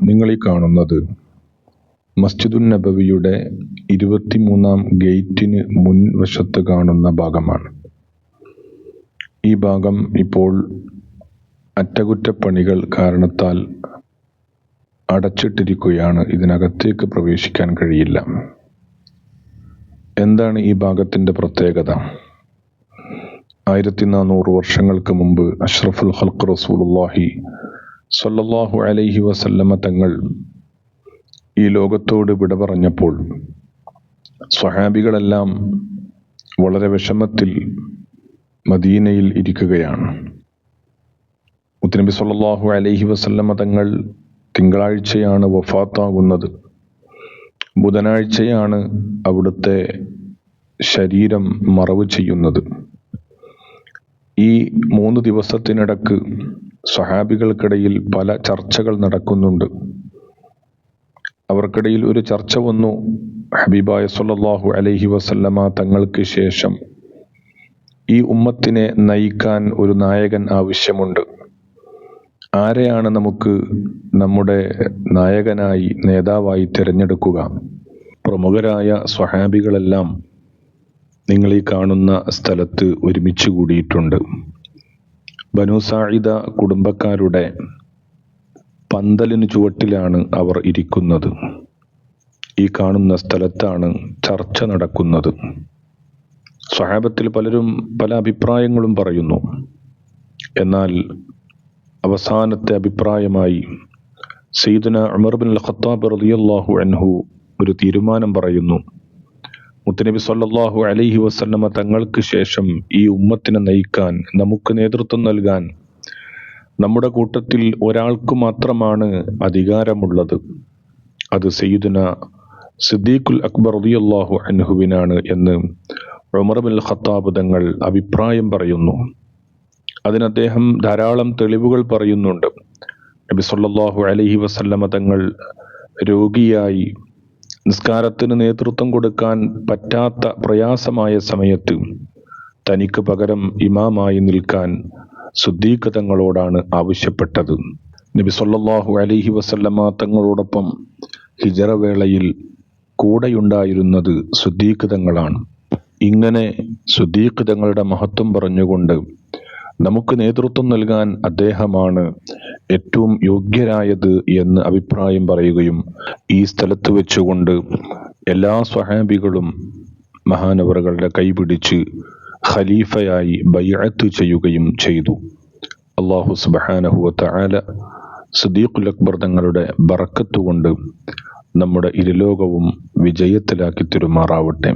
നിങ്ങൾ ഈ കാണുന്നത് മസ്ജിദുൻ നബവിയുടെ 23-ാം ഗേറ്റിന് മുൻവശത്ത് കാണുന്ന ഭാഗമാണ്. ഈ ഭാഗം ഇപ്പോൾ അറ്റകുറ്റപ്പണികൾ കാരണത്താൽ അടച്ചിട്ടിരിക്കുകയാണ്. ഇതിനകത്തേക്ക് പ്രവേശിക്കാൻ കഴിയില്ല. എന്താണ് ഈ ഭാഗത്തിൻ്റെ പ്രത്യേകത? 1400 വർഷങ്ങൾക്ക് മുമ്പ് അഷ്റഫുൽ ഖൽഖ് റസൂലുള്ളാഹി സ്വല്ലല്ലാഹു അലൈഹി വസല്ലമ തങ്ങൾ ഈ ലോകത്തോട് വിട പറഞ്ഞപ്പോൾ സ്വഹാബികളെല്ലാം വളരെ വിഷമത്തിൽ മദീനയിൽ ഇരിക്കുകയാണ്. മുത്തുനബി സ്വല്ലല്ലാഹു അലൈഹി വസല്ലമ തങ്ങൾ തിങ്കളാഴ്ചയാണ് വഫാത്താകുന്നത്. ബുധനാഴ്ചയാണ് അവിടുത്തെ ശരീരം മറവ് ചെയ്യുന്നത്. ഈ 3 ദിവസത്തിനിടക്ക് സ്വഹാബികൾക്കിടയിൽ പല ചർച്ചകൾ നടക്കുന്നുണ്ട്. അവർക്കിടയിൽ ഒരു ചർച്ച വന്നു, ഹബീബായ സ്വല്ലല്ലാഹു അലൈഹി വസല്ലമ തങ്ങൾക്ക് ശേഷം ഈ ഉമ്മത്തിനെ നയിക്കാൻ ഒരു നായകൻ ആവശ്യമുണ്ട്. ആരെയാണ് നമുക്ക് നമ്മുടെ നായകനായി, നേതാവായി തിരഞ്ഞെടുക്കുക? പ്രമുഖരായ സ്വഹാബികളെല്ലാം നിങ്ങൾ ഈ കാണുന്ന സ്ഥലത്ത് ഒരുമിച്ച് കൂടിയിട്ടുണ്ട്. ബനു സാഇദ കുടുംബക്കാരുടെ പന്തലിന് ചുവട്ടിലാണ് അവർ ഇരിക്കുന്നത്. ഈ കാണുന്ന സ്ഥലത്താണ് ചർച്ച നടക്കുന്നത്. സ്വഹാബത്തിൽ പലരും പല അഭിപ്രായങ്ങളും പറയുന്നു. എന്നാൽ അവസാനത്തെ അഭിപ്രായമായി സയ്യിദുനാ ഉമർ ഇബ്നുൽ ഖത്താബ് റളിയല്ലാഹു അൻഹു ഒരു തീരുമാനം പറയുന്നു. മുത്തുനബി സ്വല്ലല്ലാഹു അലൈഹി വസല്ലമ തങ്ങൾക്ക് ശേഷം ഈ ഉമ്മത്തിനെ നയിക്കാൻ, നമുക്ക് നേതൃത്വം നൽകാൻ നമ്മുടെ കൂട്ടത്തിൽ ഒരാൾക്ക് മാത്രമാണ് അധികാരമുള്ളത്. അത് സയ്യിദുനാ സിദ്ദീഖുൽ അക്ബർ റളിയല്ലാഹു അൻഹുവിനാണ് എന്ന് ഉമർ ഇബ്നുൽ ഖത്താബ് തങ്ങൾ അഭിപ്രായം പറയുന്നു. അതിന് അദ്ദേഹം ധാരാളം തെളിവുകൾ പറയുന്നുണ്ട്. നബി സ്വല്ലല്ലാഹു അലൈഹി വസല്ലമ തങ്ങൾ രോഗിയായി നിസ്കാരത്തിന് നേതൃത്വം കൊടുക്കാൻ പറ്റാത്ത പ്രയാസമായ സമയത്ത് തനിക്ക് പകരം ഇമാമായി നിൽക്കാൻ സിദ്ദീഖ് തങ്ങളോടാണ് ആവശ്യപ്പെട്ടത്. നബി സ്വല്ലല്ലാഹു അലൈഹി വസല്ലമ തങ്ങളോടൊപ്പം ഹിജറ വേളയിൽ കൂടെയുണ്ടായിരുന്നത് സിദ്ദീഖ് തങ്ങളാണ്. ഇങ്ങനെ സിദ്ദീഖ് തങ്ങളുടെ മഹത്വം പറഞ്ഞുകൊണ്ട് നമുക്ക് നേതൃത്വം നൽകാൻ അദ്ദേഹമാണ് ഏറ്റവും യോഗ്യരായത് എന്ന് അഭിപ്രായം പറയുകയും ഈ സ്ഥലത്ത് വെച്ചുകൊണ്ട് എല്ലാ സ്വഹാബികളും മഹാനവറുകളുടെ കൈപിടിച്ച് ഖലീഫയായി ബൈഅത്ത് ചെയ്യുകയും ചെയ്തു. അല്ലാഹു സുബ്ഹാനഹു വ തആല സിദ്ദീഖുൽ അക്ബർ തങ്ങളുടെ ബറക്കത്ത് കൊണ്ട് നമ്മുടെ ഇരുലോകവും വിജയത്തിലാക്കി തരുമാറാവട്ടെ.